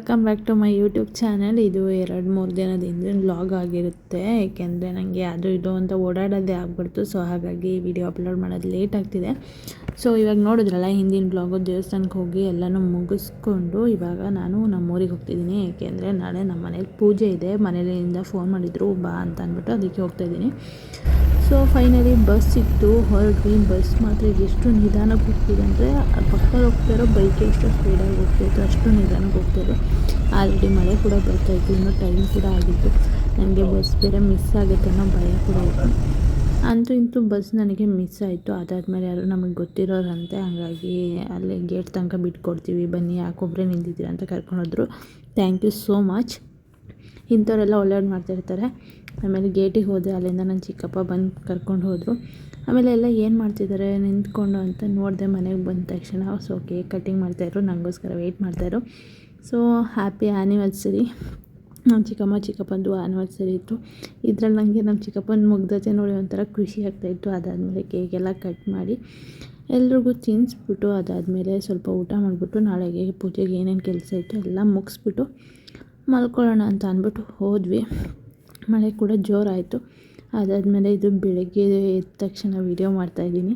Welcome back to my YouTube channel. ಇದು 2-3 ದಿನದ ಹಿಂದಿನ ವ್ಲಾಗ್ ಆಗಿರುತ್ತೆ. ಏಕೆಂದರೆ ನನಗೆ ಅದು ಇದು ಅಂತ ಓಡಾಡೋದೇ ಆಗ್ಬಿಡ್ತು. ಸೊ ಹಾಗಾಗಿ ವಿಡಿಯೋ ಅಪ್ಲೋಡ್ ಮಾಡೋದು ಲೇಟ್ ಆಗ್ತಿದೆ. ಸೊ ಇವಾಗ ನೋಡಿದ್ರಲ್ಲ ಹಿಂದಿನ ವ್ಲಾಗು, ದೇವಸ್ಥಾನಕ್ಕೆ ಹೋಗಿ ಎಲ್ಲನೂ ಮುಗಿಸ್ಕೊಂಡು ಇವಾಗ ನಾನು ನಮ್ಮೂರಿಗೆ ಹೋಗ್ತಿದ್ದೀನಿ. ಏಕೆಂದರೆ ನಾಳೆ ನಮ್ಮ ಮನೇಲಿ ಪೂಜೆ ಇದೆ. ಮನೆಯಿಂದ ಫೋನ್ ಮಾಡಿದರು ಬಾ ಅಂತ ಅಂದ್ಬಿಟ್ಟು, ಅದಕ್ಕೆ ಹೋಗ್ತಾಯಿದ್ದೀನಿ. ಸೊ ಫೈನಲಿ ಬಸ್ ಸಿಕ್ತು, ಹೊರಟ್ವಿ. ಬಸ್ ಮಾತ್ರ ಎಷ್ಟು ನಿಧಾನಕ್ಕೆ ಹೋಗ್ತಿದೆ ಅಂದರೆ ಪಕ್ಕದಲ್ಲಿ ಹೋಗ್ತಾಯಿರೋ ಬೈಕ್ ಎಷ್ಟು ಸ್ಪೀಡಾಗಿ ಹೋಗ್ತಾಯಿತ್ತು, ಅಷ್ಟು ನಿಧಾನಕ್ಕೆ ಹೋಗ್ತಾಯಿದ್ರು. ಆಲ್ರೆಡಿ ಮಳೆ ಕೂಡ ಬರ್ತಾಯಿತ್ತು, ಇನ್ನೂ ಟೈಮ್ ಕೂಡ ಆಗಿತ್ತು. ನನಗೆ ಬಸ್ ಬೇರೆ ಮಿಸ್ ಆಗುತ್ತೆ ಅನ್ನೋ ಭಯ ಕೂಡ ಇತ್ತು. ಅಂತೂ ಇಂತೂ ಬಸ್ ನನಗೆ ಮಿಸ್ ಆಯಿತು. ಅದಾದಮೇಲೆ ಯಾರು ನಮಗೆ ಗೊತ್ತಿರೋರಂತೆ, ಹಾಗಾಗಿ ಅಲ್ಲಿ ಗೇಟ್ ತನಕ ಬಿಟ್ಕೊಡ್ತೀವಿ ಬನ್ನಿ, ಯಾಕೊಬ್ಬರೇ ನಿಂತಿದ್ದೀರ ಅಂತ ಕರ್ಕೊಂಡೋದ್ರು. Thank you so much. ಇಂಥವರೆಲ್ಲ ಒಳ್ಳೆಯವ್ರು ಮಾಡ್ತಾಯಿರ್ತಾರೆ. ಆಮೇಲೆ ಗೇಟಿಗೆ ಹೋದೆ, ಅಲ್ಲಿಂದ ನನ್ನ ಚಿಕ್ಕಪ್ಪ ಬಂದು ಕರ್ಕೊಂಡು ಹೋದರು. ಆಮೇಲೆ ಎಲ್ಲ ಏನು ಮಾಡ್ತಿದ್ದಾರೆ ನಿಂತ್ಕೊಂಡು ಅಂತ ನೋಡಿದೆ. ಮನೆಗೆ ಬಂದ ತಕ್ಷಣ ಸೊ ಕೇಕ್ ಕಟ್ಟಿಂಗ್ ಮಾಡ್ತಾಯಿದ್ರು, ನನಗೋಸ್ಕರ ವೆಯ್ಟ್ ಮಾಡ್ತಾಯಿದ್ರು. So happy anniversary. ನಮ್ಮ ಚಿಕ್ಕಪ್ಪಂದು ಆ್ಯನಿವರ್ಸರಿ ಇತ್ತು. ಇದರಲ್ಲಿ ನನಗೆ ನಮ್ಮ ಚಿಕ್ಕಪ್ಪನ ಮುಗ್ಧತೆ ನೋಡಿ ಒಂಥರ ಖುಷಿ ಆಗ್ತಾಯಿತ್ತು. ಅದಾದಮೇಲೆ ಕೇಕೆಲ್ಲ ಕಟ್ ಮಾಡಿ ಎಲ್ರಿಗೂ ತಿನ್ನಿಸ್ಬಿಟ್ಟು, ಅದಾದಮೇಲೆ ಸ್ವಲ್ಪ ಊಟ ಮಾಡಿಬಿಟ್ಟು ನಾಳೆಗೆ ಪೂಜೆಗೆ ಏನೇನು ಕೆಲಸ ಇತ್ತು ಎಲ್ಲ ಮುಗಿಸ್ಬಿಟ್ಟು ಮಲ್ಕೊಳ್ಳೋಣ ಅಂತ ಅಂದ್ಬಿಟ್ಟು ಹೋದ್ವಿ. ಮಳೆ ಕೂಡ ಜೋರಾಯಿತು. ಅದಾದಮೇಲೆ ಇದು ಬೆಳಗ್ಗೆ ಎದ್ದ ತಕ್ಷಣ ವೀಡಿಯೋ ಮಾಡ್ತಾಯಿದ್ದೀನಿ.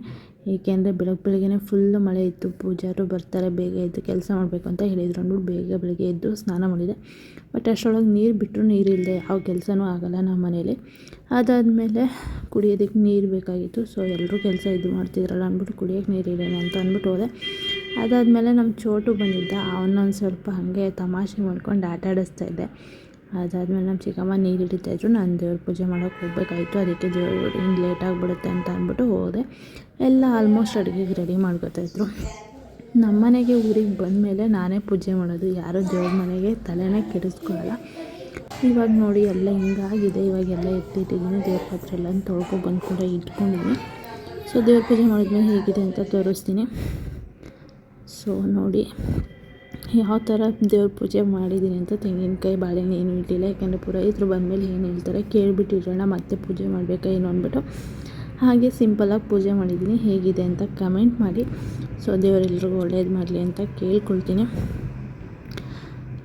ಏಕೆಂದರೆ ಬೆಳಗ್ಗೆನೇ ಫುಲ್ಲು ಮಳೆ ಇತ್ತು. ಪೂಜಾರು ಬರ್ತಾರೆ, ಬೇಗ ಎದ್ದು ಕೆಲಸ ಮಾಡಬೇಕು ಅಂತ ಹೇಳಿದ್ರು ಅಂದ್ಬಿಟ್ಟು ಬೆಳಗ್ಗೆ ಎದ್ದು ಸ್ನಾನ ಮಾಡಿದೆ. ಬಟ್ ಅಷ್ಟರೊಳಗೆ ನೀರು ಬಿಟ್ಟರು ನೀರಿಲ್ಲದೆ ಯಾವ ಕೆಲಸನೂ ಆಗೋಲ್ಲ ನಮ್ಮ ಮನೇಲಿ. ಅದಾದಮೇಲೆ ಕುಡಿಯೋದಕ್ಕೆ ನೀರು ಬೇಕಾಗಿತ್ತು. ಸೊ ಎಲ್ಲರೂ ಕೆಲಸ ಇದು ಮಾಡ್ತಿದ್ರಲ್ಲ ಅಂದ್ಬಿಟ್ಟು ಕುಡಿಯೋಕ್ಕೆ ನೀರಿಲ್ಲ ಅಂತ ಅಂದ್ಬಿಟ್ಟು ಹೋದೆ. ಅದಾದಮೇಲೆ ನಮ್ಮ ಚೋಟು ಬಂದಿದ್ದ, ಅವನೊಂದು ಸ್ವಲ್ಪ ಹಾಗೆ ತಮಾಷೆ ಮಾಡ್ಕೊಂಡು ಆಟ ಆಡಿಸ್ತಾ ಇದ್ದೆ. ಅದಾದಮೇಲೆ ನಮ್ಮ ಚಿಕ್ಕಮ್ಮ ನೀರು ಹಿಡಿತಾಯಿದ್ರು. ನಾನು ದೇವ್ರ ಪೂಜೆ ಮಾಡೋಕ್ಕೆ ಹೋಗಬೇಕಾಯಿತು. ಅದಕ್ಕೆ ದೇವ್ರು ಹಿಂಗೆ ಲೇಟ್ ಆಗಿಬಿಡುತ್ತೆ ಅಂತ ಅಂದ್ಬಿಟ್ಟು ಹೋದೆ. ಎಲ್ಲ ಆಲ್ಮೋಸ್ಟ್ ಅಡುಗೆಗೆ ರೆಡಿ ಮಾಡ್ಕೊತಾಯಿದ್ರು. ನಮ್ಮ ಮನೆಗೆ ಊರಿಗೆ ಬಂದಮೇಲೆ ನಾನೇ ಪೂಜೆ ಮಾಡೋದು, ಯಾರೋ ದೇವ್ರ ಮನೆಗೆ ತಲೆನೇ ಕೆಡಿಸ್ಕೊಳ್ಳಲ್ಲ. ಇವಾಗ ನೋಡಿ ಎಲ್ಲ ಹಿಂಗಾಗಿದೆ. ಇವಾಗೆಲ್ಲ ಎತ್ತಿಟ್ಟಿದ್ದೀನಿ, ದೇವ್ರ ಪಾತ್ರೆ ಎಲ್ಲ ತೊಳ್ಕೊಬಂದು ಕೂಡ ಇಟ್ಕೊಂಡಿದ್ದೀನಿ. ಸೊ ದೇವ್ರ ಪೂಜೆ ಮಾಡಿದ್ಮೇಲೆ ಹೇಗಿದೆ ಅಂತ ತೋರಿಸ್ತೀನಿ. ಸೊ ನೋಡಿ ಯಾವ ಥರ ದೇವ್ರ ಪೂಜೆ ಮಾಡಿದ್ದೀನಿ ಅಂತ. ತೆಂಗಿನಕಾಯಿ ಬಾಳೆಹಣ್ಣು ಏನೂ ಇಟ್ಟಿಲ್ಲ, ಯಾಕೆಂದರೆ ಪುರೋಹಿತರು ಬಂದಮೇಲೆ ಏನು ಹೇಳ್ತಾರೆ ಕೇಳಿಬಿಟ್ಟಿರೋಣ, ಮತ್ತೆ ಪೂಜೆ ಮಾಡಬೇಕಾ ಏನು ಅಂದ್ಬಿಟ್ಟು ಹಾಗೆ ಸಿಂಪಲಾಗಿ ಪೂಜೆ ಮಾಡಿದ್ದೀನಿ. ಹೇಗಿದೆ ಅಂತ ಕಮೆಂಟ್ ಮಾಡಿ. ಸೊ ದೇವರೆಲ್ರಿಗೂ ಒಳ್ಳೇದು ಮಾಡಲಿ ಅಂತ ಕೇಳ್ಕೊಳ್ತೀನಿ.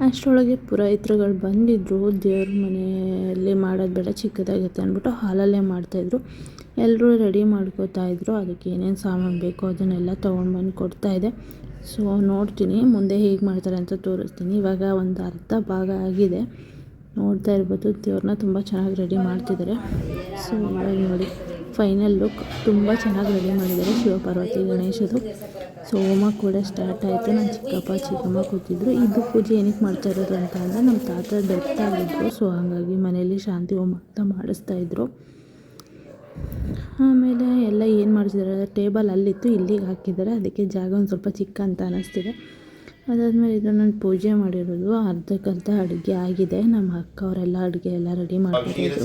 ಅಷ್ಟರೊಳಗೆ ಪುರೋಹಿತರುಗಳು ಬಂದಿದ್ದರು. ದೇವ್ರ ಮನೆಯಲ್ಲಿ ಮಾಡೋದು ಬೇಡ, ಚಿಕ್ಕದಾಗುತ್ತೆ ಅಂದ್ಬಿಟ್ಟು ಹಾಲಲ್ಲೇ ಮಾಡ್ತಾಯಿದ್ರು. ಎಲ್ಲರೂ ರೆಡಿ ಮಾಡ್ಕೋತಾಯಿದ್ರು. ಅದಕ್ಕೆ ಏನೇನು ಸಾಮಾನು ಬೇಕೋ ಅದನ್ನೆಲ್ಲ ತೊಗೊಂಡ್ಬಂದು ಕೊಡ್ತಾಯಿದ್ದೆ. ಸೊ ನೋಡ್ತೀನಿ ಮುಂದೆ ಹೇಗೆ ಮಾಡ್ತಾರೆ ಅಂತ ತೋರಿಸ್ತೀನಿ. ಇವಾಗ ಒಂದು ಅರ್ಧ ಭಾಗ ಆಗಿದೆ, ನೋಡ್ತಾ ಇರ್ಬೋದು. ದೇವ್ರನ್ನ ತುಂಬ ಚೆನ್ನಾಗಿ ರೆಡಿ ಮಾಡ್ತಿದ್ದಾರೆ. ಸೊ ಇವಾಗ ನೋಡಿ ಫೈನಲ್ ಲುಕ್ ತುಂಬ ಚೆನ್ನಾಗಿ ರೆಡಿ ಮಾಡಿದ್ದಾರೆ. ಶಿವಪಾರ್ವತಿ ಗಣೇಶದು. ಸೊ ಹೋಮ ಕೂಡ ಸ್ಟಾರ್ಟ್ ಆಯಿತು. ನನ್ನ ಚಿಕ್ಕಮ್ಮ ಕೂತಿದ್ರು. ಇದು ಪೂಜೆ ಏನಕ್ಕೆ ಮಾಡ್ತಾ ಇರೋದು ಅಂತ ಅಂದರೆ ನಮ್ಮ ತಾತ ಡೆತ್ ಆಗಿದ್ರು. ಸೊ ಹಾಗಾಗಿ ಮನೆಯಲ್ಲಿ ಶಾಂತಿ ಹೋಮ ಅಂತ ಮಾಡಿಸ್ತಾಯಿದ್ರು. ಆಮೇಲೆ ಎಲ್ಲ ಏನು ಮಾಡ್ತಿದ್ದಾರೆ, ಟೇಬಲ್ ಅಲ್ಲಿತ್ತು, ಇಲ್ಲಿಗೆ ಹಾಕಿದ್ದಾರೆ. ಅದಕ್ಕೆ ಜಾಗ ಒಂದು ಸ್ವಲ್ಪ ಚಿಕ್ಕ ಅಂತ ಅನ್ನಿಸ್ತಿದೆ. ಅದಾದಮೇಲೆ ಇದು ನಾನು ಪೂಜೆ ಮಾಡಿರೋದು. ಅರ್ಧಕ್ಕರ್ಧ ಅಡುಗೆ ಆಗಿದೆ. ನಮ್ಮ ಅಕ್ಕ ಅವರೆಲ್ಲ ಅಡುಗೆ ಎಲ್ಲ ರೆಡಿ ಮಾಡ್ತಿದ್ರು.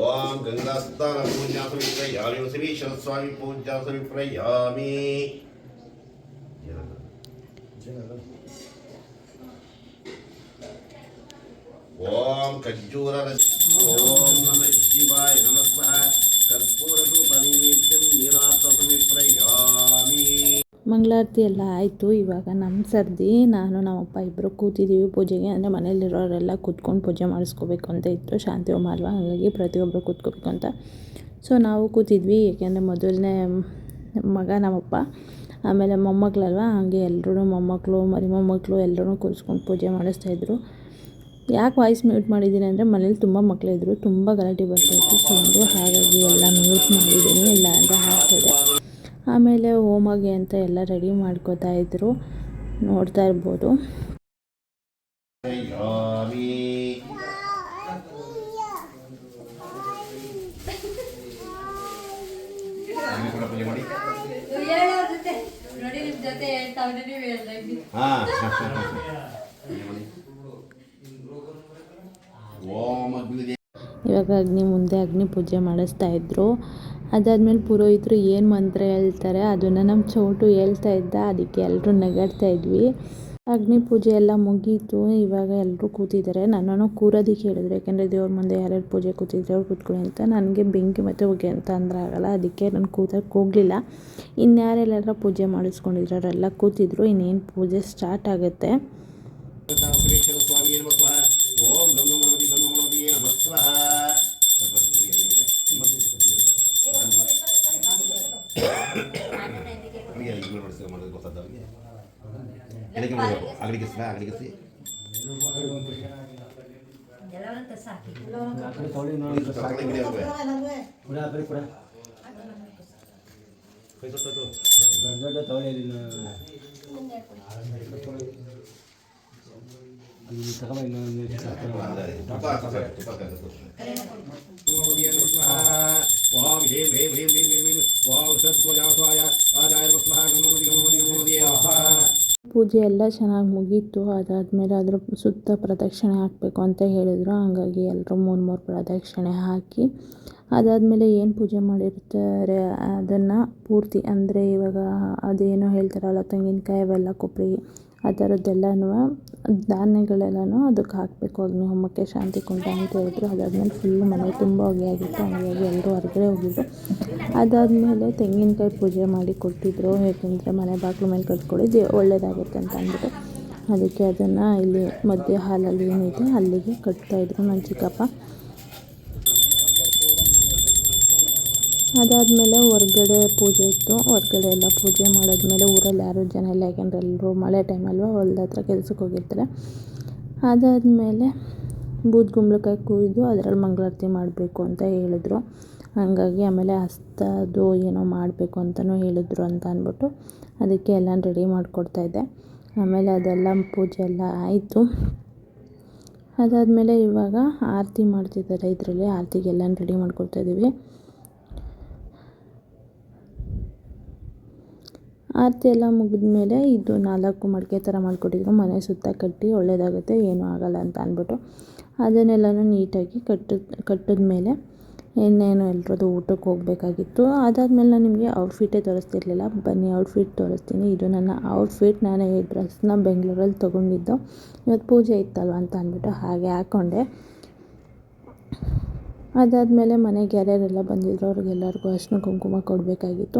ಓಂ ಗಂಗಾಸ್ನಾನ ಪೂಜಾ ಸಮರ್ಪಯಾಮಿ ವಸವೀಶ್ವರ ಸ್ವಾಮಿ ಪೂಜಾ ಸಮರ್ಪಯಾಮಿ. ಓಂ ಖಜ್ಜೂರ ಓಂ ನಮಃ ಶಿವಾಯ ನಮಃ ಕರ್ಪೂರ ಧೂಪ ನೈವೇದ್ಯಂ ನೀರಾತ ಸಮರ್ಪಯಾಮಿ. ಮಂಗಳಾರತಿ ಎಲ್ಲ ಆಯಿತು. ಇವಾಗ ನಮ್ಮ ಸರ್ದಿ. ನಾನು ನಮ್ಮಪ್ಪ ಇಬ್ಬರು ಕೂತಿದ್ದೀವಿ ಪೂಜೆಗೆ. ಅಂದರೆ ಮನೇಲಿರೋರೆಲ್ಲ ಕೂತ್ಕೊಂಡು ಪೂಜೆ ಮಾಡಿಸ್ಕೋಬೇಕು ಅಂತ ಇತ್ತು. ಶಾಂತಿ ಹೋಮ ಅಲ್ವಾ, ಹಾಗಾಗಿ ಪ್ರತಿಯೊಬ್ಬರು ಕೂತ್ಕೋಬೇಕು ಅಂತ. ಸೊ ನಾವು ಕೂತಿದ್ವಿ. ಏಕೆಂದರೆ ಮೊದಲನೇ ಮಗ ನಮ್ಮಪ್ಪ, ಆಮೇಲೆ ಮೊಮ್ಮಕ್ಕಳಲ್ವ, ಹಾಗೆ ಎಲ್ಲರೂ ಮೊಮ್ಮಕ್ಕಳು ಮರಿಮೊಮ್ಮಕ್ಕಳು ಎಲ್ಲರೂ ಕೂರಿಸ್ಕೊಂಡು ಪೂಜೆ ಮಾಡಿಸ್ತಾಯಿದ್ರು. ಯಾಕೆ ವಾಯ್ಸ್ ಮ್ಯೂಟ್ ಮಾಡಿದ್ದೀನಿ ಅಂದರೆ ಮನೇಲಿ ತುಂಬ ಮಕ್ಕಳಿದ್ರು, ತುಂಬ ಗಲಾಟೆ ಬರ್ತಾಯಿತ್ತು ಸೌಂಡು, ಹಾಗಾಗಿ ಎಲ್ಲ ಮ್ಯೂಟ್ ಮಾಡಿದ್ದೀನಿ. ಇಲ್ಲ ಅಂದರೆ ಹಾಕ್ತಿದೆ. ಆಮೇಲೆ ಹೋಮಗೆ ಅಂತ ಎಲ್ಲ ರೆಡಿ ಮಾಡ್ಕೋತಾ ಇದ್ರು, ನೋಡ್ತಾ ಇರ್ಬೋದು. ಇವಾಗ ಅಗ್ನಿ ಪೂಜೆ ಮಾಡಿಸ್ತಾ ಇದ್ರು. ಅದಾದಮೇಲೆ ಪುರೋಹಿತರು ಏನು ಮಂತ್ರ ಹೇಳ್ತಾರೆ ಅದನ್ನು ನಮ್ಮ ಚೋಟು ಹೇಳ್ತಾ ಇದ್ದ. ಅದಕ್ಕೆ ಎಲ್ಲರೂ ನಗಾಡ್ತಾ ಇದ್ವಿ. ಅಗ್ನಿ ಪೂಜೆ ಎಲ್ಲ ಮುಗೀತು. ಇವಾಗ ಎಲ್ಲರೂ ಕೂತಿದ್ದಾರೆ. ನನ್ನನ್ನು ಕೂರೋದಕ್ಕೆ ಹೇಳಿದ್ರು, ಯಾಕೆಂದರೆ ದೇವ್ರ ಮುಂದೆ ಯಾರ್ಯಾರು ಪೂಜೆ ಕೂತಿದ್ರೆ ಅವ್ರು ಕೂತ್ಕೊಳ್ಳಿ ಅಂತ. ನನಗೆ ಬೆಂಕಿ ಮತ್ತು ಹೊಗೆ ಅಂತ ಅಂದ್ರೆ ಆಗಲ್ಲ, ಅದಕ್ಕೆ ನಾನು ಕೂತಕ್ಕೆ ಹೋಗಲಿಲ್ಲ. ಇನ್ಯಾರೆಲ್ಲಾರ ಪೂಜೆ ಮಾಡಿಸ್ಕೊಂಡಿದ್ರು ಅವರೆಲ್ಲ ಕೂತಿದ್ರು. ಇನ್ನೇನು ಪೂಜೆ ಸ್ಟಾರ್ಟ್ ಆಗುತ್ತೆ. ಪೂಜೆ ಎಲ್ಲ ಚೆನ್ನಾಗಿ ಮುಗೀತು. ಅದಾದಮೇಲೆ ಅದ್ರ ಸುತ್ತ ಪ್ರದಕ್ಷಿಣೆ ಹಾಕಬೇಕು ಅಂತ ಹೇಳಿದರು. ಹಾಗಾಗಿ ಎಲ್ಲರೂ 3 ಪ್ರದಕ್ಷಿಣೆ ಹಾಕಿ ಅದಾದಮೇಲೆ ಏನು ಪೂಜೆ ಮಾಡಿರ್ತಾರೆ ಅದನ್ನು ಪೂರ್ತಿ ಅಂದರೆ ಇವಾಗ ಅದೇನೋ ಹೇಳ್ತಾರಲ್ಲ, ತೆಂಗಿನಕಾಯಿ ಅವೆಲ್ಲ ಕೊಬ್ಬರಿ ಆ ಥರದ್ದೆಲ್ಲನೂ ಧಾನ್ಯಗಳೆಲ್ಲನೂ ಅದಕ್ಕೆ ಹಾಕಬೇಕು ಅಗ್ನಿ ಹೋಮಕ್ಕೆ, ಶಾಂತಿ ಕುಂಡ ಅಂತ ಹೇಳಿದ್ರು. ಅದಾದಮೇಲೆ ಫುಲ್ಲು ಮನೆ ತುಂಬ ಹೊಗೆ ಆಗಿತ್ತು. ಹಾಗಾಗಿ ಎಲ್ಲರೂ ಹೊರಗಡೆ ಹೋಗಿದ್ರು. ಅದಾದಮೇಲೆ ತೆಂಗಿನಕಾಯಿ ಪೂಜೆ ಮಾಡಿ ಕೊಟ್ಟಿದ್ದರು, ಯಾಕೆಂದರೆ ಮನೆ ಬಾಗಿಲು ಮೇಲೆ ಕಟ್ಕೊಳ್ಳಿ ಒಳ್ಳೆಯದಾಗುತ್ತೆ ಅಂತ ಅಂದ್ಬಿಟ್ಟು. ಅದಕ್ಕೆ ಅದನ್ನು ಇಲ್ಲಿ ಮಧ್ಯೆ ಹಾಲಲ್ಲಿ ಏನಿದೆ ಅಲ್ಲಿಗೆ ಕಟ್ತಾಯಿದ್ರು ನನ್ನ ಚಿಕ್ಕಪ್ಪ. ಅದಾದಮೇಲೆ ಹೊರ್ಗಡೆ ಪೂಜೆ ಇತ್ತು. ಹೊರ್ಗಡೆ ಎಲ್ಲ ಪೂಜೆ ಮಾಡಿದ್ಮೇಲೆ ಊರಲ್ಲಿ ಯಾರೂ ಜನ ಇಲ್ಲ, ಯಾಕೆಂದರೆ ಎಲ್ಲರೂ ಮಳೆ ಟೈಮಲ್ವ ಹೊಲ್ದ ಹತ್ರ ಕೆಲ್ಸಕ್ಕೆ ಹೋಗಿರ್ತಾರೆ. ಅದಾದಮೇಲೆ ಬೂದ್ಗುಂಬಳಕಾಯಿ ಕುಯ್ದು ಅದರಲ್ಲಿ ಮಂಗಳಾರತಿ ಮಾಡಬೇಕು ಅಂತ ಹೇಳಿದ್ರು. ಹಾಗಾಗಿ ಆಮೇಲೆ ಹಸ್ತದು ಏನೋ ಮಾಡಬೇಕು ಅಂತಲೂ ಹೇಳಿದ್ರು ಅಂತ ಅಂದ್ಬಿಟ್ಟು ಅದಕ್ಕೆ ಎಲ್ಲ ರೆಡಿ ಮಾಡಿಕೊಡ್ತಾಯಿದ್ದೆ. ಆಮೇಲೆ ಅದೆಲ್ಲ ಪೂಜೆ ಎಲ್ಲ ಆಯಿತು. ಅದಾದಮೇಲೆ ಇವಾಗ ಆರತಿ ಮಾಡ್ತಿದ್ದಾರೆ. ಇದರಲ್ಲಿ ಆರತಿಗೆಲ್ಲ ರೆಡಿ ಮಾಡ್ಕೊಳ್ತಾಯಿದ್ದೀವಿ. ಆರತಿ ಎಲ್ಲ ಮುಗಿದ್ಮೇಲೆ ಇದು 4 ಮಡಿಕೆ ಥರ ಮಾಡಿಕೊಟ್ಟಿದ್ರು. ಮನೆ ಸುತ್ತ ಕಟ್ಟಿ ಒಳ್ಳೆಯದಾಗುತ್ತೆ, ಏನೂ ಆಗೋಲ್ಲ ಅಂತ ಅಂದ್ಬಿಟ್ಟು ಅದನ್ನೆಲ್ಲನೂ ನೀಟಾಗಿ ಕಟ್ಟಿದ್ಮೇಲೆ ಇನ್ನೇನು ಎಲ್ಲರದ್ದು ಊಟಕ್ಕೆ ಹೋಗಬೇಕಾಗಿತ್ತು. ಅದಾದಮೇಲೆ ನಾನು ನಿಮಗೆ ಔಟ್ಫಿಟ್ಟೇ ತೋರಿಸ್ತಿರ್ಲಿಲ್ಲ. ಬನ್ನಿ ಔಟ್ಫಿಟ್ ತೋರಿಸ್ತೀನಿ. ಇದು ನನ್ನ ಔಟ್ಫಿಟ್. ನಾನು ಈ ಡ್ರೆಸ್ನ ಬೆಂಗಳೂರಲ್ಲಿ ತೊಗೊಂಡಿದ್ದು. ಇವತ್ತು ಪೂಜೆ ಇತ್ತಲ್ವ ಅಂತ ಅಂದ್ಬಿಟ್ಟು ಹಾಗೆ ಹಾಕ್ಕೊಂಡೆ. ಅದಾದಮೇಲೆ ಮನೆಗೆ ಯಾರ್ಯಾರೆಲ್ಲ ಬಂದಿದ್ರು ಅವ್ರಿಗೆಲ್ಲರಿಗೂ ಅರಿಶಿನ ಕುಂಕುಮ ಕೊಡಬೇಕಾಗಿತ್ತು.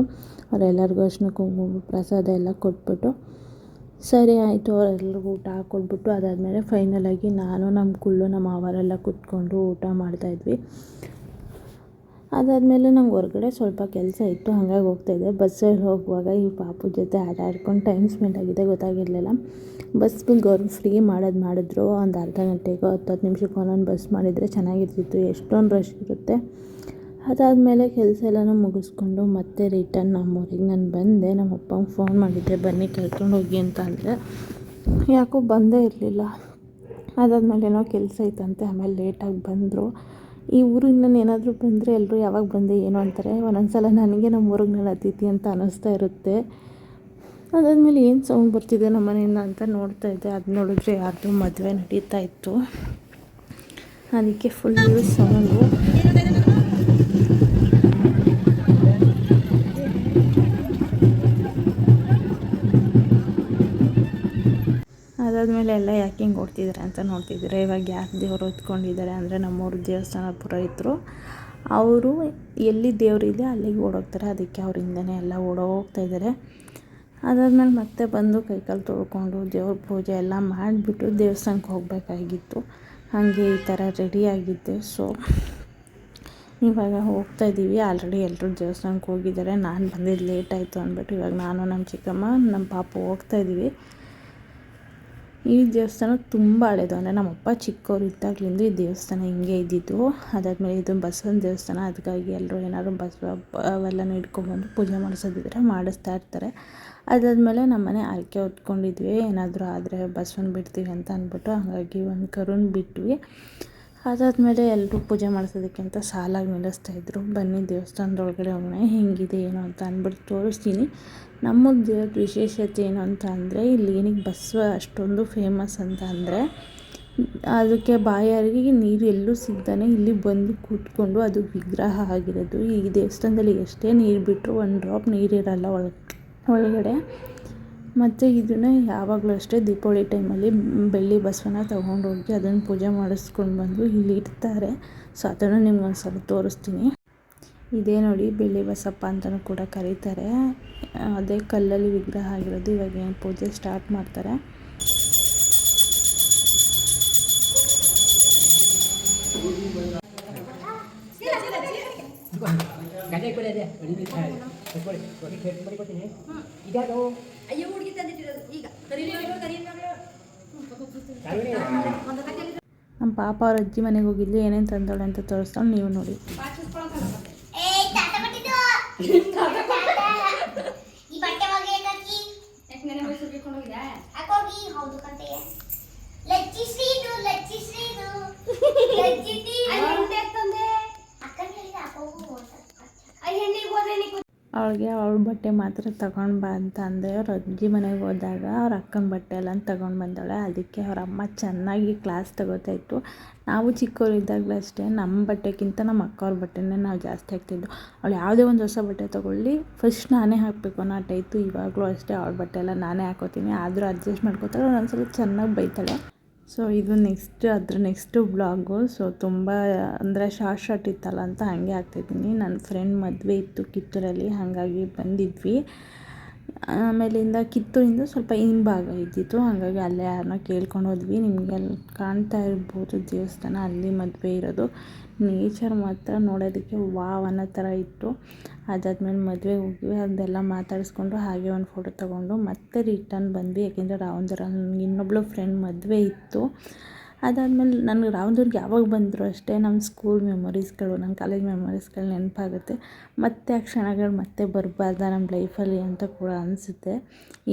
ಅವರೆಲ್ಲರಿಗೂ ಅರಿಶಿನ ಕುಂಕುಮ ಪ್ರಸಾದ ಎಲ್ಲ ಕೊಟ್ಬಿಟ್ಟು ಸರಿ ಆಯಿತು. ಅವರೆಲ್ಲರಿಗೂ ಊಟ ಹಾಕ್ಕೊಟ್ಬಿಟ್ಟು ಅದಾದಮೇಲೆ ಫೈನಲಾಗಿ ನಾನು ನಮ್ಮ ಕುಳ್ಳು ನಮ್ಮ ಮಾವರೆಲ್ಲ ಕೂತ್ಕೊಂಡು ಊಟ ಮಾಡ್ತಾಯಿದ್ವಿ. ಅದಾದಮೇಲೆ ನಂಗೆ ಹೊರಗಡೆ ಸ್ವಲ್ಪ ಕೆಲಸ ಇತ್ತು, ಹಾಗಾಗಿ ಹೋಗ್ತಾಯಿದ್ದೆ. ಬಸ್ಸಲ್ಲಿ ಹೋಗುವಾಗ ಈ ಪಾಪು ಜೊತೆ ಆಟ ಆಡ್ಕೊಂಡು ಟೈಮ್ ಸ್ಪೆಂಡ್ ಆಗಿದೆ, ಗೊತ್ತಾಗಿರಲಿಲ್ಲ. ಬಸ್ಗೆ ಗೌರ್ಮೆಂಟ್ ಫ್ರೀ ಮಾಡಿದ್ರು. ಒಂದು ಅರ್ಧ ಗಂಟೆಗೋ 10 ನಿಮಿಷಕ್ಕೆ ಒಂದೊಂದು ಬಸ್ ಮಾಡಿದರೆ ಚೆನ್ನಾಗಿರ್ತಿತ್ತು, ಎಷ್ಟೊಂದು ರಶ್ ಇರುತ್ತೆ. ಅದಾದಮೇಲೆ ಕೆಲಸ ಎಲ್ಲನೂ ಮುಗಿಸ್ಕೊಂಡು ಮತ್ತೆ ರಿಟರ್ನ್ ನಮ್ಮೂರಿಗೆ ನಾನು ಬಂದೆ. ನಮ್ಮ ಅಪ್ಪಂಗೆ ಫೋನ್ ಮಾಡಿದ್ದೆ, ಬನ್ನಿ ಕರ್ಕೊಂಡು ಹೋಗಿ ಅಂತ ಅಂದರೆ ಯಾಕೋ ಬಂದೇ ಇರಲಿಲ್ಲ. ಅದಾದಮೇಲೆ ಏನೋ ಕೆಲಸ ಇತ್ತಂತೆ, ಆಮೇಲೆ ಲೇಟಾಗಿ ಬಂದರು. ಈ ಊರಿಂದ ಏನಾದರೂ ಬಂದರೆ ಎಲ್ಲರೂ ಯಾವಾಗ ಬಂದೆ ಏನೋ ಅಂತಾರೆ. ಒಂದೊಂದು ಸಲ ನನಗೆ ನಮ್ಮ ಊರಿಗೆ ನಾನು ಅತಿಥಿ ಅಂತ ಅನ್ನಿಸ್ತಾ ಇರುತ್ತೆ. ಅದಾದಮೇಲೆ ಏನು ಸೌಂಡ್ ಬರ್ತಿದೆ ನಮ್ಮ ಮನೆಯಿಂದ ಅಂತ ನೋಡ್ತಾ ಇದ್ದೆ. ಅದು ನೋಡಿದ್ರೆ ಯಾರ್ದು ಮದುವೆ ನಡೀತಾ ಇತ್ತು, ಅದಕ್ಕೆ ಫುಲ್ಲು ಸೌಂಡು. ಅದಾದಮೇಲೆ ಎಲ್ಲ ಯಾಕೆ ಹಿಂಗೆ ಓಡ್ತಿದ್ದಾರೆ ಅಂತ ನೋಡ್ತಿದ್ದಾರೆ. ಇವಾಗ ಯಾಕೆ ದೇವ್ರು ಹೊತ್ಕೊಂಡಿದ್ದಾರೆ ಅಂದರೆ ನಮ್ಮೂರು ದೇವಸ್ಥಾನ ಪುರೋಹಿತರು ಅವರು ಎಲ್ಲಿ ದೇವರಿದೆ ಅಲ್ಲಿಗೆ ಓಡೋಗ್ತಾರೆ. ಅದಕ್ಕೆ ಅವರಿಂದನೇ ಎಲ್ಲ ಓಡೋಗ್ತಾಯಿದ್ದಾರೆ. ಅದಾದಮೇಲೆ ಮತ್ತೆ ಬಂದು ಕೈಕಾಲು ತೊಳ್ಕೊಂಡು ದೇವ್ರ ಪೂಜೆ ಎಲ್ಲ ಮಾಡಿಬಿಟ್ಟು ದೇವಸ್ಥಾನಕ್ಕೆ ಹೋಗಬೇಕಾಗಿತ್ತು. ಹಾಗೆ ಈ ಥರ ರೆಡಿಯಾಗಿದ್ದೆ. ಸೊ ಇವಾಗ ಹೋಗ್ತಾಯಿದ್ದೀವಿ. ಆಲ್ರೆಡಿ ಎಲ್ಲರೂ ದೇವಸ್ಥಾನಕ್ಕೆ ಹೋಗಿದ್ದಾರೆ. ನಾನು ಬಂದಿದ್ದು ಲೇಟ್ ಆಯಿತು ಅಂದ್ಬಿಟ್ಟು ಇವಾಗ ನಾನು ನಮ್ಮ ಚಿಕ್ಕಮ್ಮ ನಮ್ಮ ಪಾಪು ಹೋಗ್ತಾಯಿದ್ದೀವಿ. ಈ ದೇವಸ್ಥಾನ ತುಂಬ ಹಳೇದು, ಅಂದರೆ ನಮ್ಮಪ್ಪ ಚಿಕ್ಕವರು ಇದ್ದಾಗಲಿಂದ ಈ ದೇವಸ್ಥಾನ ಹಿಂಗೆ ಇದ್ದಿದ್ದು. ಅದಾದಮೇಲೆ ಇದು ಬಸವನ ದೇವಸ್ಥಾನ, ಅದಕ್ಕಾಗಿ ಎಲ್ಲರೂ ಏನಾದ್ರು ಬಸವ ಅವೆಲ್ಲನೂ ಇಟ್ಕೊಂಡ್ಬಂದು ಪೂಜೆ ಮಾಡಿಸೋದಿದ್ರೆ ಮಾಡಿಸ್ತಾ ಇರ್ತಾರೆ. ಅದಾದಮೇಲೆ ನಮ್ಮನೆ ಹರಕೆ ಹೊತ್ಕೊಂಡಿದ್ವಿ, ಏನಾದರೂ ಆದರೆ ಬಸವನ ಬಿಡ್ತೀವಿ ಅಂತ ಅಂದ್ಬಿಟ್ಟು. ಹಾಗಾಗಿ ಒಂದು ಕರುನ ಬಿಟ್ವಿ. ಅದಾದಮೇಲೆ ಎಲ್ಲರೂ ಪೂಜೆ ಮಾಡಿಸೋದಕ್ಕೆ ಅಂತ ಸಾಲಾಗಿ ನಿಲ್ಲಿಸ್ತಾಯಿದ್ರು. ಬನ್ನಿ ದೇವಸ್ಥಾನದೊಳಗಡೆ ಹೋಗೋಣ, ಹೆಂಗಿದೆ ಏನು ಅಂತ ಅಂದ್ಬಿಟ್ಟು ತೋರಿಸ್ತೀನಿ. ನಮ್ಮ ದೇವ್ರ ವಿಶೇಷತೆ ಏನು ಅಂತ ಅಂದರೆ ಇಲ್ಲಿ ಏನಕ್ಕೆ ಬಸವ ಅಷ್ಟೊಂದು ಫೇಮಸ್ ಅಂತ ಅಂದರೆ ಅದಕ್ಕೆ ಬಾಯಾರಿಗೆ ನೀರು ಎಲ್ಲೂ ಸಿಗ್ತಾನೆ ಇಲ್ಲಿ ಬಂದು ಕೂತ್ಕೊಂಡು ಅದು ವಿಗ್ರಹ ಆಗಿರೋದು. ಈ ದೇವಸ್ಥಾನದಲ್ಲಿ ಎಷ್ಟೇ ನೀರು ಬಿಟ್ಟರು ಒಂದು ಡ್ರಾಪ್ ನೀರಿರಲ್ಲ ಒಳಗಡೆ. ಮತ್ತು ಇದನ್ನು ಯಾವಾಗಲೂ ಅಷ್ಟೇ ದೀಪಾವಳಿ ಟೈಮಲ್ಲಿ ಬೆಳ್ಳಿ ಬಸವನ ತೊಗೊಂಡೋಗಿ ಅದನ್ನು ಪೂಜೆ ಮಾಡಿಸ್ಕೊಂಡು ಬಂದು ಇಲ್ಲಿ ಇಡ್ತಾರೆ. ಸೊ ಅದನ್ನು ನಿಮ್ಗೊಂದು ಸಲ ತೋರಿಸ್ತೀನಿ. ಇದೇ ನೋಡಿ ಬೆಳ್ಳಿ ಬಸಪ್ಪ ಅಂತಲೂ ಕೂಡ ಕರೀತಾರೆ. ಅದೇ ಕಲ್ಲಲ್ಲಿ ವಿಗ್ರಹ ಆಗಿರೋದು. ಇವಾಗ ಏನು ಪೂಜೆ ಸ್ಟಾರ್ಟ್ ಮಾಡ್ತಾರೆ. ನಮ್ಮ ಪಾಪ ಅವ್ರ ಅಜ್ಜಿ ಮನೆಗೆ ಹೋಗಿದ್ಲು, ಏನೇನು ತಂದವಳೆ ಅಂತ ತೋರಿಸ್ತಾಳೆ, ನೀವು ನೋಡಿ. ಅವಳಿಗೆ ಅವಳ ಬಟ್ಟೆ ಮಾತ್ರ ತಗೊಂಡು ಬಾ ಅಂತ ಅಂದೆ. ಅವ್ರ ಅಜ್ಜಿ ಮನೆಗೆ ಹೋದಾಗ ಅವ್ರ ಅಕ್ಕನ ಬಟ್ಟೆ ಎಲ್ಲ ತಗೊಂಡು ಬಂದವಳೆ. ಅದಕ್ಕೆ ಅವ್ರ ಅಮ್ಮ ಚೆನ್ನಾಗಿ ಕ್ಲಾಸ್ ತಗೋತಾಯಿತ್ತು. ನಾವು ಚಿಕ್ಕವರಿದ್ದಾಗಲೂ ಅಷ್ಟೇ ನಮ್ಮ ಬಟ್ಟೆಗಿಂತ ನಮ್ಮ ಅಕ್ಕವ್ರ ಬಟ್ಟೆನೇ ನಾವು ಜಾಸ್ತಿ ಹಾಕ್ತಿದ್ದು. ಅವಳು ಯಾವುದೇ ಒಂದು ಹೊಸ ಬಟ್ಟೆ ತೊಗೊಳ್ಳಿ ಫಸ್ಟ್ ನಾನೇ ಹಾಕಬೇಕು ಅನ್ನೋ ಆಟ. ಇವಾಗಲೂ ಅಷ್ಟೇ ಅವಳ ಬಟ್ಟೆ ಎಲ್ಲ ನಾನೇ ಹಾಕೋತೀನಿ. ಆದರೂ ಅಡ್ಜಸ್ಟ್ ಮಾಡ್ಕೋತಾಳೆ. ಒಂದೊಂದ್ಸಲ ಚೆನ್ನಾಗಿ ಬೈತಾಳೆ. ಸೊ ಇದು ನೆಕ್ಸ್ಟು ಬ್ಲಾಗು. ಸೊ ತುಂಬ ಅಂದರೆ ಶಾರ್ಟ್ ಇತ್ತಲ್ಲ ಅಂತ ಹಾಗೆ ಆಗ್ತಾಯಿದ್ದೀನಿ. ನನ್ನ ಫ್ರೆಂಡ್ ಮದುವೆ ಇತ್ತು ಕಿತ್ತೂರಲ್ಲಿ, ಹಾಗಾಗಿ ಬಂದಿದ್ವಿ. ಆಮೇಲಿಂದ ಕಿತ್ತೂರಿಂದ ಸ್ವಲ್ಪ ಹಿಂಭಾಗ ಇದ್ದಿತ್ತು, ಹಾಗಾಗಿ ಅಲ್ಲೇ ಯಾರನ್ನ ಕೇಳ್ಕೊಂಡು ಹೋದ್ವಿ. ನಿಮಗೆ ಅಲ್ಲಿ ಕಾಣ್ತಾ ಇರ್ಬೋದು ದೇವಸ್ಥಾನ, ಅಲ್ಲಿ ಮದುವೆ ಇರೋದು. ನೇಚರ್ ಮಾತ್ರ ನೋಡೋದಕ್ಕೆ ವಾವ್ ಅನ್ನೋ ಥರ ಇತ್ತು. ಅದಾದ್ಮೇಲೆ ಮದುವೆಗೆ ಹೋಗ್ವಿ, ಅದೆಲ್ಲ ಮಾತಾಡಿಸ್ಕೊಂಡು ಹಾಗೆ ಒಂದು ಫೋಟೋ ತೊಗೊಂಡು ಮತ್ತೆ ರಿಟರ್ನ್ ಬಂದ್ವಿ. ಯಾಕೆಂದರೆ ರಾವಂದೂರಲ್ಲಿ ನನಗೆ ಇನ್ನೊಬ್ಳು ಫ್ರೆಂಡ್ ಮದುವೆ ಇತ್ತು. ಅದಾದಮೇಲೆ ನನಗೆ ರಾವಂದೂರಿಗೆ ಯಾವಾಗ ಬಂದರೂ ಅಷ್ಟೇ ನಮ್ಮ ಸ್ಕೂಲ್ ಮೆಮೊರೀಸ್ಗಳು, ನಮ್ಮ ಕಾಲೇಜ್ ಮೆಮೊರೀಸ್ಗಳು ನೆನಪಾಗುತ್ತೆ. ಮತ್ತು ಆ ಕ್ಷಣಗಳು ಮತ್ತೆ ಬರಬಾರ್ದ ನಮ್ಮ ಲೈಫಲ್ಲಿ ಅಂತ ಕೂಡ ಅನಿಸುತ್ತೆ.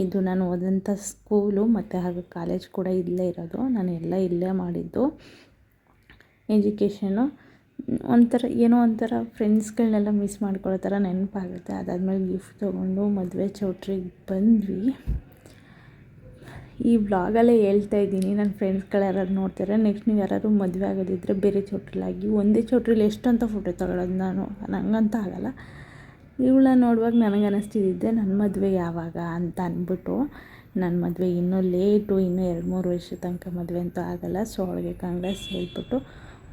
ಇದು ನಾನು ಓದಂಥ ಸ್ಕೂಲು ಮತ್ತು ಹಾಗೆ ಕಾಲೇಜ್ ಕೂಡ ಇಲ್ಲೇ ಇರೋದು. ನಾನು ಎಲ್ಲ ಇಲ್ಲೇ ಮಾಡಿದ್ದು ಎಜುಕೇಷನು. ಏನೋ ಒಂಥರ ಫ್ರೆಂಡ್ಸ್ಗಳನ್ನೆಲ್ಲ ಮಿಸ್ ಮಾಡ್ಕೊಳ್ಳೋ ಥರ ನೆನಪಾಗುತ್ತೆ. ಅದಾದಮೇಲೆ ಗಿಫ್ಟ್ ತೊಗೊಂಡು ಮದುವೆ ಚೌಟ್ರಿಗೆ ಬಂದ್ವಿ. ಈ ವ್ಲಾಗಲ್ಲೇ ಹೇಳ್ತಾ ಇದ್ದೀನಿ, ನನ್ನ ಫ್ರೆಂಡ್ಸ್ಗಳು ಯಾರಾದ್ರು ನೋಡ್ತಾರೆ. ನೆಕ್ಸ್ಟ್ ನೀವು ಯಾರಾದ್ರು ಮದುವೆ ಆಗೋದಿದ್ದರೆ ಬೇರೆ ಚೌಟ್ರಿಲಾಗಿ, ಒಂದೇ ಚೌಟ್ರಿಲಿ ಎಷ್ಟಂತ ಫೋಟೋ ತಗೊಳ್ಳೋದು ನನಗಂತ ಆಗಲ್ಲ. ಇವಳ ನೋಡುವಾಗ ನನಗೆ ಅನ್ನಿಸ್ತಿದ್ದೆ ನನ್ನ ಮದುವೆ ಯಾವಾಗ ಅಂತ ಅಂದ್ಬಿಟ್ಟು. ನನ್ನ ಮದುವೆ ಇನ್ನೂ ಲೇಟು, ಇನ್ನೂ 2-3 ವರ್ಷ ತನಕ ಮದುವೆ ಅಂತೂ ಆಗಲ್ಲ. ಸೊ ಅವಳಿಗೆ ಕಾಂಗ್ರೆಸ್ ಹೇಳ್ಬಿಟ್ಟು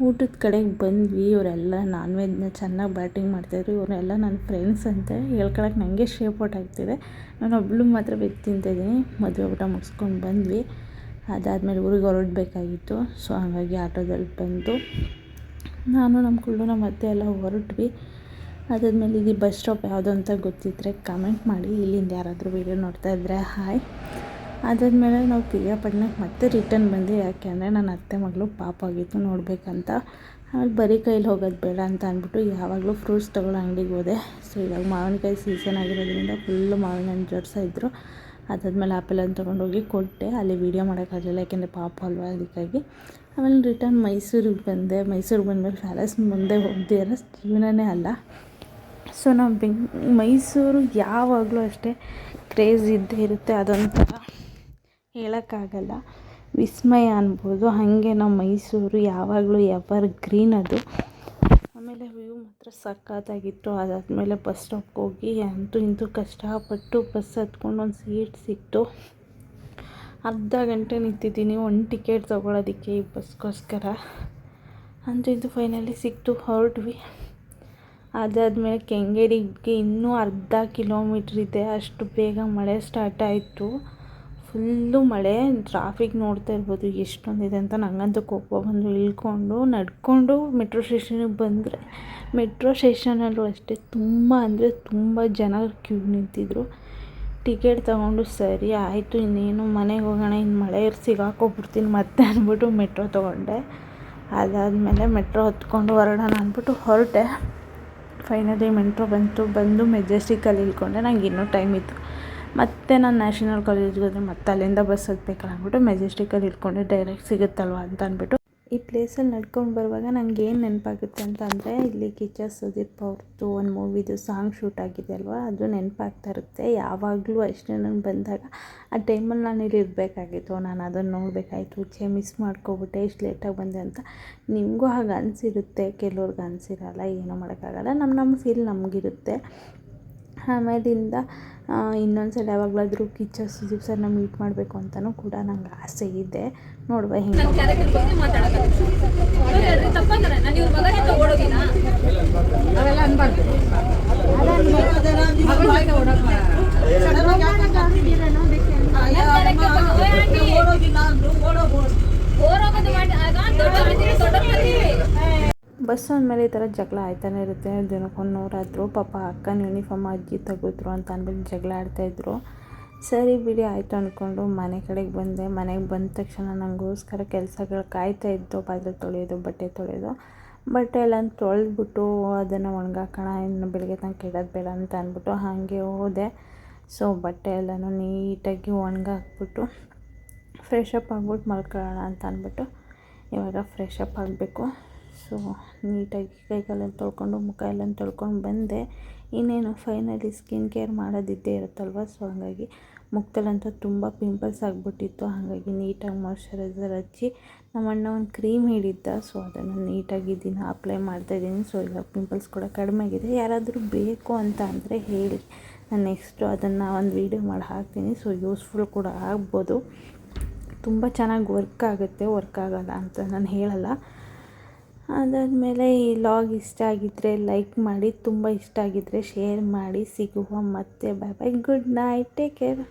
ಊಟದ ಕಡೆಗೆ ಬಂದ್ವಿ. ಇವರೆಲ್ಲ ನಾನ್ ವೆಜ್ನ ಚೆನ್ನಾಗಿ ಬ್ಯಾಟಿಂಗ್ ಮಾಡ್ತಾಯಿದ್ರು. ಇವರೆಲ್ಲ ನನ್ನ ಫ್ರೆಂಡ್ಸ್ ಅಂತೆ ಹೇಳ್ಕೊಳಕ್ಕೆ ನನಗೆ ಶೇಪ್ ಔಟ್ ಆಗ್ತಿದೆ. ನಾನು ಒಬ್ಬಳು ಮಾತ್ರ ವೆಜ್ ತಿಂತಾಯಿದ್ದೀನಿ. ಮದುವೆ ಊಟ ಮುಗಿಸ್ಕೊಂಡು ಬಂದ್ವಿ. ಅದಾದಮೇಲೆ ಊರಿಗೆ ಹೊರಡಬೇಕಾಗಿತ್ತು. ಸೊ ಹಾಗಾಗಿ ಆಟೋದಲ್ಲಿ ಬಂದು ನಾನು ನಮ್ಮ ಕುಳ್ಳು ನಮ್ಮ ಅತ್ತೆ ಎಲ್ಲ ಹೊರಟ್ವಿ. ಅದಾದಮೇಲೆ ಇದು ಬಸ್ ಸ್ಟಾಪ್ ಯಾವುದು ಅಂತ ಗೊತ್ತಿದ್ದರೆ ಕಮೆಂಟ್ ಮಾಡಿ. ಇಲ್ಲಿಂದ ಯಾರಾದರೂ ವೀಡಿಯೋ ನೋಡ್ತಾ ಇದ್ದರೆ ಹಾಯ್. ಅದಾದಮೇಲೆ ನಾವು ಪಿರಿಯಾಪಟ್ಟಣಕ್ಕೆ ಮತ್ತೆ ರಿಟರ್ನ್ ಬಂದ್ವಿ. ಯಾಕೆ ಅಂದರೆ ನನ್ನ ಅತ್ತೆ ಮಗಳು ಪಾಪ ಆಗಿತ್ತು ನೋಡಬೇಕಂತ. ಆಮೇಲೆ ಬರೀ ಕೈಲಿ ಹೋಗೋದು ಬೇಡ ಅಂತ ಅಂದ್ಬಿಟ್ಟು ಯಾವಾಗಲೂ ಫ್ರೂಟ್ಸ್ ತೊಗೊಳ್ಳೋ ಅಂಗಡಿಗೆ ಹೋದೆ. ಸೊ ಇವಾಗ ಮಾವಿನಕಾಯಿ ಸೀಸನ್ ಆಗಿರೋದ್ರಿಂದ ಫುಲ್ಲು ಮಾವಿನ ಹಣ್ಣು ಜೋಡಿಸ್ತಾಯಿದ್ರು. ಅದಾದಮೇಲೆ ಆ್ಯಪಲನ್ನು ತೊಗೊಂಡೋಗಿ ಕೊಟ್ಟೆ. ಅಲ್ಲಿ ವೀಡಿಯೋ ಮಾಡೋಕ್ಕಾಗಲಿಲ್ಲ, ಯಾಕೆಂದರೆ ಪಾಪ ಅಲ್ವಾ, ಅದಕ್ಕಾಗಿ. ಆಮೇಲೆ ರಿಟರ್ನ್ ಮೈಸೂರಿಗೆ ಬಂದೆ. ಮೈಸೂರಿಗೆ ಬಂದಮೇಲೆ ಪ್ಯಾಲೇಸ್ ಮುಂದೆ ಹೋಗದಿರೋ ಜೀವನನೇ ಅಲ್ಲ. ಸೊ ನಾವು ಮೈಸೂರು ಯಾವಾಗಲೂ ಅಷ್ಟೇ ಕ್ರೇಜ್ ಇದ್ದೇ ಇರುತ್ತೆ. ಅದೊಂಥರ ಹೇಳೋಕ್ಕಾಗಲ್ಲ, ವಿಸ್ಮಯ ಅನ್ಬೋದು. ಹಾಗೆ ನಾವು ಮೈಸೂರು ಯಾವಾಗಲೂ ಎವರ್ ಗ್ರೀನ್ ಅದು. ಆಮೇಲೆ ವ್ಯೂ ಮಾತ್ರ ಸಖತ್ತಾಗಿತ್ತು. ಅದಾದಮೇಲೆ ಬಸ್ ಸ್ಟಾಪ್ಗೆ ಹೋಗಿ ಅಂತೂ ಇಂತೂ ಕಷ್ಟಪಟ್ಟು ಬಸ್ ಹತ್ಕೊಂಡು ಒಂದು ಸೀಟ್ ಸಿಕ್ತು. ಅರ್ಧ ಗಂಟೆ ನಿಂತಿದ್ದೀನಿ ಒಂದು ಟಿಕೆಟ್ ತೊಗೊಳೋದಕ್ಕೆ ಈ ಬಸ್ಗೋಸ್ಕರ. ಅಂತೂ ಇಂತೂ ಫೈನಲಿ ಸಿಕ್ತು, ಹೊರಟ್ವಿ. ಅದಾದಮೇಲೆ ಕೆಂಗೇರಿಗೆ ಇನ್ನೂ ಅರ್ಧ ಕಿಲೋಮೀಟ್ರ್ ಇದೆ. ಅಷ್ಟು ಬೇಗ ಮಳೆ ಸ್ಟಾರ್ಟ್ ಆಯಿತು. ಫುಲ್ಲು ಮಳೆ. ಟ್ರಾಫಿಕ್ ನೋಡ್ತಾ ಇರ್ಬೋದು ಎಷ್ಟೊಂದಿದೆ ಅಂತ. ನನಗಂತೂ ಕೋಪ ಬಂದು ಇಳ್ಕೊಂಡು ನಡ್ಕೊಂಡು ಮೆಟ್ರೋ ಸ್ಟೇಷನಿಗೆ ಬಂದರೆ, ಮೆಟ್ರೋ ಸ್ಟೇಷನಲ್ಲೂ ಅಷ್ಟೇ ತುಂಬ ಅಂದರೆ ತುಂಬ ಜನ ಕ್ಯೂ ನಿಂತಿದ್ರು. ಟಿಕೆಟ್ ತೊಗೊಂಡು ಸರಿ ಆಯಿತು, ಇನ್ನೇನು ಮನೆಗೆ ಹೋಗೋಣ, ಇನ್ನು ಮಳೆ ಸಿಗಾಕೋಗ್ಬಿಡ್ತೀನಿ ಮತ್ತೆ ಅಂದ್ಬಿಟ್ಟು ಮೆಟ್ರೋ ತೊಗೊಂಡೆ. ಅದಾದಮೇಲೆ ಮೆಟ್ರೋ ಹತ್ಕೊಂಡು ಹೊರಡೋಣ ಅಂದ್ಬಿಟ್ಟು ಹೊರಟೆ. ಫೈನಲಿ ಮೆಟ್ರೋ ಬಂದು ಮೆಜೆಸ್ಟಿಕಲ್ಲಿ ಇಳ್ಕೊಂಡೆ. ನಂಗೆ ಇನ್ನೂ ಟೈಮ್ ಇತ್ತು. ಮತ್ತು ನಾನು ನ್ಯಾಷನಲ್ ಕಾಲೇಜ್ಗೆ ಹೋದರೆ ಮತ್ತೆ ಅಲ್ಲಿಂದ ಬಸ್ ಹತ್ಬೇಕಲ್ಲ ಅಂದ್ಬಿಟ್ಟು ಮೆಜೆಸ್ಟಿಕಲ್ಲಿ ಇಟ್ಕೊಂಡೆ. ಡೈರೆಕ್ಟ್ ಸಿಗುತ್ತಲ್ವ ಅಂತ ಅಂದ್ಬಿಟ್ಟು. ಈ ಪ್ಲೇಸಲ್ಲಿ ನಡ್ಕೊಂಡು ಬರುವಾಗ ನನಗೆ ಏನು ನೆನಪಾಗುತ್ತೆ ಅಂತ ಅಂದರೆ, ಇಲ್ಲಿ ಕಿಚ್ಚ ಸುದೀಪ್ ಅವ್ರದ್ದು ಒಂದು ಮೂವಿದು ಸಾಂಗ್ ಶೂಟ್ ಆಗಿದೆ ಅಲ್ವಾ, ಅದು ನೆನಪಾಗ್ತಾ ಇರುತ್ತೆ ಯಾವಾಗಲೂ ಅಷ್ಟೇ. ನಾನು ಬಂದಾಗ ಆ ಟೈಮಲ್ಲಿ ನಾನು ಇಲ್ಲಿ ಇರಬೇಕಾಗಿತ್ತು, ನಾನು ಅದನ್ನು ನೋಡಬೇಕಾಯ್ತು. ಮಿಸ್ ಮಾಡ್ಕೊಬಿಟ್ಟೆ, ಇಷ್ಟು ಲೇಟಾಗಿ ಬಂದೆ ಅಂತ. ನಿಮಗೂ ಹಾಗೆ ಅನಿಸಿರುತ್ತೆ, ಕೆಲವ್ರಿಗೆ ಅನಿಸಿರಲ್ಲ, ಏನೂ ಮಾಡೋಕ್ಕಾಗಲ್ಲ. ನಮ್ಮ ಫೀಲ್ ನಮಗಿರುತ್ತೆ. ಆಮೇಲಿಂದ ಇನ್ನೊಂದು ಸಲ ಯಾವಾಗಲಾದರೂ ಕಿಚ್ಚ ಸುದೀಪ್ ಸರ್ನ ಮೀಟ್ ಮಾಡಬೇಕು ಅಂತಲೂ ಕೂಡ ನಂಗೆ ಆಸೆ ಇದೆ. ನೋಡುವ ಹೆಂಗೆ. ಬಸ್ ಅಂದಮೇಲೆ ಈ ಥರ ಜಗಳ ಆಯ್ತಾನೆ ಇರುತ್ತೆ. ದಿನಕ್ಕೊಂದು ನೂರಾದ್ರು ಪಾಪ ಅಕ್ಕನ ಯೂನಿಫಾರ್ಮ್ ಅಜ್ಜಿ ತೆಗೆದ್ರು ಅಂತ ಅಂದ್ಬಿಟ್ಟು ಜಗಳ ಆಡ್ತಾಯಿದ್ರು. ಸರಿ ಬಿಡಿ ಆಯಿತು ಅಂದ್ಕೊಂಡು ಮನೆ ಕಡೆಗೆ ಬಂದೆ. ಮನೆಗೆ ಬಂದ ತಕ್ಷಣ ನನಗೋಸ್ಕರ ಕೆಲಸಗಳು ಕಾಯ್ತಾಯಿದ್ದು, ಪಾತ್ರೆ ತೊಳೆಯೋದು, ಬಟ್ಟೆ ತೊಳೆಯೋದು. ಬಟ್ಟೆ ಎಲ್ಲ ತೊಳೆದ್ಬಿಟ್ಟು ಅದನ್ನು ಒಣಗಾಕೋಣ, ಇನ್ನು ಬೆಳಗ್ಗೆ ತನಕ ಇಡೋದು ಬೇಡ ಅಂತ ಅಂದ್ಬಿಟ್ಟು ಹಾಗೆ ಹೋದೆ. ಸೊ ಬಟ್ಟೆ ಎಲ್ಲನೂ ನೀಟಾಗಿ ಒಣಗಾಕ್ಬಿಟ್ಟು ಫ್ರೆಶ್ ಅಪ್ ಆಗ್ಬಿಟ್ಟು ಮಲ್ಕೊಳ್ಳೋಣ ಅಂತ ಅಂದ್ಬಿಟ್ಟು ಇವಾಗ ಫ್ರೆಶ್ ಅಪ್ ಆಗಬೇಕು. ಸೊ ನೀಟಾಗಿ ಕೈಕಾಲೆಲ್ಲ ತೊಳ್ಕೊಂಡು ಮುಖ ಎಲ್ಲ ತೊಳ್ಕೊಂಡು ಬಂದೆ. ಇನ್ನೇನು ಫೈನಲಿ ಸ್ಕಿನ್ ಕೇರ್ ಮಾಡೋದಿದ್ದೇ ಇರುತ್ತಲ್ವ. ಸೊ ಹಾಗಾಗಿ ಮುಖದಲ್ಲಂತೂ ತುಂಬ ಪಿಂಪಲ್ಸ್ ಆಗಿಬಿಟ್ಟಿತ್ತು. ಹಾಗಾಗಿ ನೀಟಾಗಿ ಮಾಯ್ಶ್ಚರೈಸರ್ ಹಚ್ಚಿ ನಮ್ಮ ಅಣ್ಣ ಒಂದು ಕ್ರೀಮ್ ಹೇಳಿದ್ದ. ಸೊ ಅದನ್ನು ನೀಟಾಗಿ ದಿನ ಅಪ್ಲೈ ಮಾಡ್ತಾಯಿದ್ದೀನಿ. ಸೊ ಈಗ ಪಿಂಪಲ್ಸ್ ಕೂಡ ಕಡಿಮೆ ಆಗಿದೆ. ಯಾರಾದರೂ ಬೇಕು ಅಂತ ಅಂದರೆ ಹೇಳಿ, ನಾನು ನೆಕ್ಸ್ಟು ಅದನ್ನು ಒಂದು ವೀಡಿಯೋ ಮಾಡಿ ಹಾಕ್ತೀನಿ. ಸೊ ಯೂಸ್ಫುಲ್ ಕೂಡ ಆಗ್ಬೋದು. ತುಂಬ ಚೆನ್ನಾಗಿ ವರ್ಕ್ ಆಗುತ್ತೆ, ವರ್ಕ್ ಆಗೋಲ್ಲ ಅಂತ ನಾನು ಹೇಳಲ್ಲ. ಅದಾದಮೇಲೆ ಈ ಲಾಗ್ ಇಷ್ಟ ಆಗಿದ್ದರೆ ಲೈಕ್ ಮಾಡಿ, ತುಂಬ ಇಷ್ಟ ಆಗಿದ್ದರೆ ಶೇರ್ ಮಾಡಿ. ಸಿಗುವ ಮತ್ತೆ. ಬಾಯ್ ಬಾಯ್, ಗುಡ್ ನೈಟ್, ಟೇಕ್ ಕೇರ್.